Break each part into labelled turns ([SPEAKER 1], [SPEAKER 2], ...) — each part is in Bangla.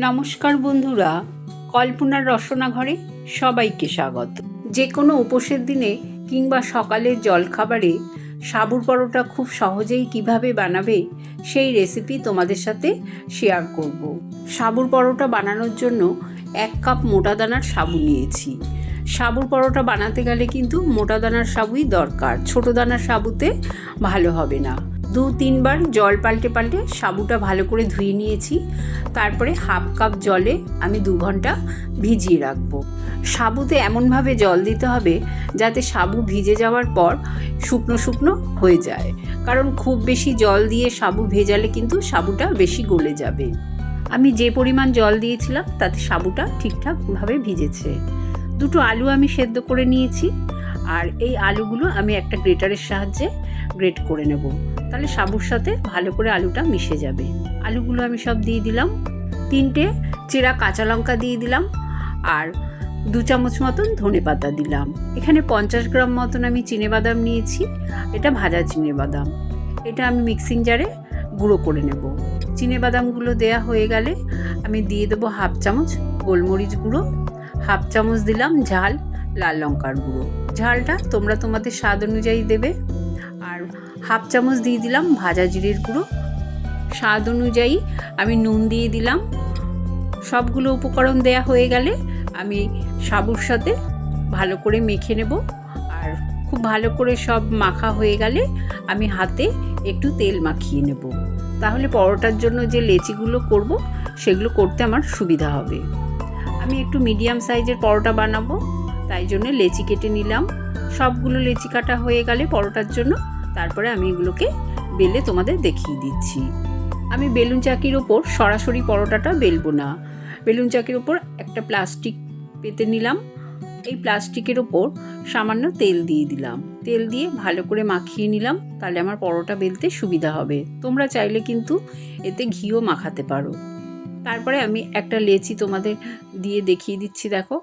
[SPEAKER 1] নমস্কার বন্ধুরা, কল্পনার রসনাঘরে সবাইকে স্বাগত। যে কোনো উপোসের দিনে কিংবা সকালের জলখাবারে সাবুর পরোটা খুব সহজেই কিভাবে বানাবে সেই রেসিপি তোমাদের সাথে শেয়ার করব। সাবুর পরোটা বানানোর জন্য 1 কাপ মোটা দানার সাবু নিয়েছি। সাবুর পরোটা বানাতে গেলে কিন্তু মোটা দানার সাবুই দরকার, ছোট দানার সাবুতে ভালো হবে না। 2-3 বার জল পাল্টে পাল্টে সাবুটা ভালো করে ধুয়ে নিয়েছি। তারপরে 1/2 কাপ জলে আমি 2 ঘন্টা ভিজিয়ে রাখবো। সাবুতে এমনভাবে জল দিতে হবে যাতে সাবু ভিজে যাওয়ার পর শুকনো শুকনো হয়ে যায়, কারণ খুব বেশি জল দিয়ে সাবু ভেজালে কিন্তু সাবুটা বেশি গলে যাবে। আমি যে পরিমাণ জল দিয়েছিলাম তাতে সাবুটা ঠিকঠাকভাবে ভিজেছে। 2টো আলু আমি সেদ্ধ করে নিয়েছি, আর এই আলুগুলো আমি একটা গ্রেটারের সাহায্যে গ্রেট করে নেব, তাহলে সাবুর সাথে ভালো করে আলুটা মিশে যাবে। আলুগুলো আমি সব দিয়ে দিলাম। 3টে চেরা কাঁচা লঙ্কা দিয়ে দিলাম, আর 2 চামচ মতন ধনেপাতা দিলাম। এখানে 50 গ্রাম মতন আমি চিনেবাদাম নিয়েছি, এটা ভাজা চিনেবাদাম। এটা আমি মিক্সিং জারে গুঁড়ো করে নেব। চিনেবাদামগুলো দেয়া হয়ে গেলে আমি দিয়ে দেবো 1/2 চামচ গোলমরিচ গুঁড়ো, 1/2 চামচ দিলাম ঝাল লাল লঙ্কার গুঁড়ো। ঝালটা তোমরা তোমাদের স্বাদ অনুযায়ী দেবে। আর 1/2 চামচ দিয়ে দিলাম ভাজা জিরের গুঁড়ো। স্বাদ অনুযায়ী আমি নুন দিয়ে দিলাম। সবগুলো উপকরণ দেয়া হয়ে গেলে আমি সাবুর সাথে ভালো করে মেখে নেব। আর খুব ভালো করে সব মাখা হয়ে গেলে আমি হাতে একটু তেল মাখিয়ে নেব, তাহলে পরোটার জন্য যে লেচিগুলো করব সেগুলো করতে আমার সুবিধা হবে। আমি একটু মিডিয়াম সাইজের পরোটা বানাবো, তাই জন্য লেচি কেটে নিলাম। সবগুলো লেচি কাটা হয়ে গেলে পরোটার জন্য তারপরে আমি এগুলোকে বেলে তোমাদের দেখিয়ে দিচ্ছি। আমি বেলুন চাকির ওপর সরাসরি পরোটাটা বেলবো না। বেলুন চাকির ওপর একটা প্লাস্টিক পেতে নিলাম। এই প্লাস্টিকের ওপর সামান্য তেল দিয়ে দিলাম। তেল দিয়ে ভালো করে মাখিয়ে নিলাম, তাহলে আমার পরোটা বেলতে সুবিধা হবে। তোমরা চাইলে কিন্তু এতে ঘিও মাখাতে পারো। তারপরে আমি একটা লেচি তোমাদের দিয়ে দেখিয়ে দিচ্ছি। দেখো,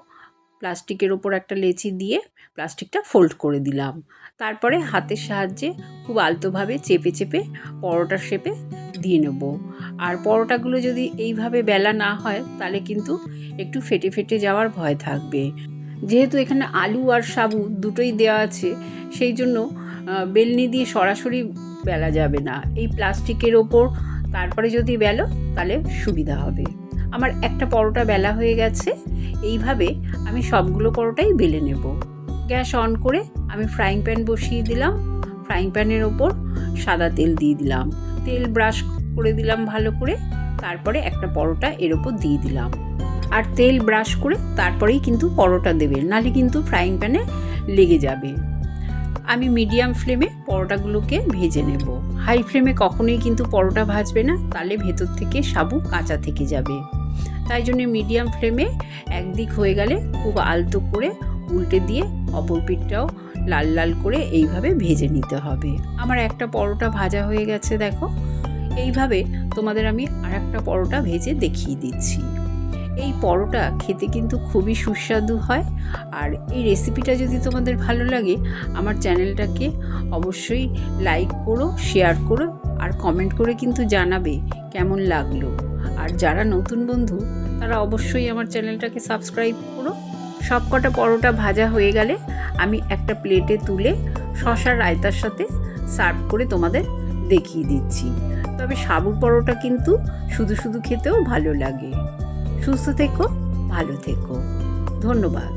[SPEAKER 1] প্লাস্টিকের ওপর একটা লেচি দিয়ে প্লাস্টিকটা ফোল্ড করে দিলাম। তারপরে হাতের সাহায্যে খুব আলতোভাবে চেপে চেপে পরোটার শেপে দিয়ে নেব। আর পরোটাগুলো যদি এইভাবে বেলা না হয় তাহলে কিন্তু একটু ফেটে ফেটে যাওয়ার ভয় থাকবে। যেহেতু এখানে আলু আর সাবু দুটোই দেওয়া আছে, সেই জন্য বেলনি দিয়ে সরাসরি বেলা যাবে না। এই প্লাস্টিকের ওপর তারপরে যদি বেলো তাহলে সুবিধা হবে। আমার একটা পরোটা বেলা হয়ে গেছে। এইভাবে আমি সবগুলো পরোটাই বেলে নেব। গ্যাস অন করে আমি ফ্রাইং প্যান বসিয়ে দিলাম। ফ্রাইং প্যানের ওপর সাদা তেল দিয়ে দিলাম। তেল ব্রাশ করে দিলাম ভালো করে। তারপরে একটা পরোটা এর ওপর দিয়ে দিলাম। আর তেল ব্রাশ করে তারপরেই কিন্তু পরোটা দেবে, নাহলে কিন্তু ফ্রাইং প্যানে লেগে যাবে। আমি মিডিয়াম ফ্লেমে পরোটাগুলোকে ভেজে নেব। হাই ফ্লেমে কখনোই কিন্তু পরোটা ভাজবে না, তাহলে ভেতর থেকে সাবু কাঁচা থেকে যাবে। তাই জন্য মিডিয়াম ফ্লেমে একদিক হয়ে গেলে খুব আলতো করে উল্টে দিয়ে অপর পিঠটাও লাল লাল করে এইভাবে ভেজে নিতে হবে। আমার একটা পরোটা ভাজা হয়ে গেছে, দেখো। এইভাবে তোমাদের আমি আরেকটা পরোটা ভেজে দেখিয়ে দিচ্ছি। এই পরোটা খেতে কিন্তু খুবই সুস্বাদু হয়। আর এই রেসিপিটা যদি তোমাদের ভালো লাগে, আমার চ্যানেলটাকে অবশ্যই লাইক করো, শেয়ার করো, আর কমেন্ট করে কিন্তু জানাবে কেমন লাগলো। আর যারা নতুন বন্ধু তারা অবশ্যই আমার চ্যানেলটাকে সাবস্ক্রাইব করো। সবকটা পরোটা ভাজা হয়ে গেলে আমি একটা প্লেটে তুলে শসার রায়তার সাথে সার্ভ করে তোমাদের দেখিয়ে দিচ্ছি। তবে সাবুর পরোটা কিন্তু শুধু শুধু খেতেও ভালো লাগে। সুস্থ থেকো, ভালো থেকো। ধন্যবাদ।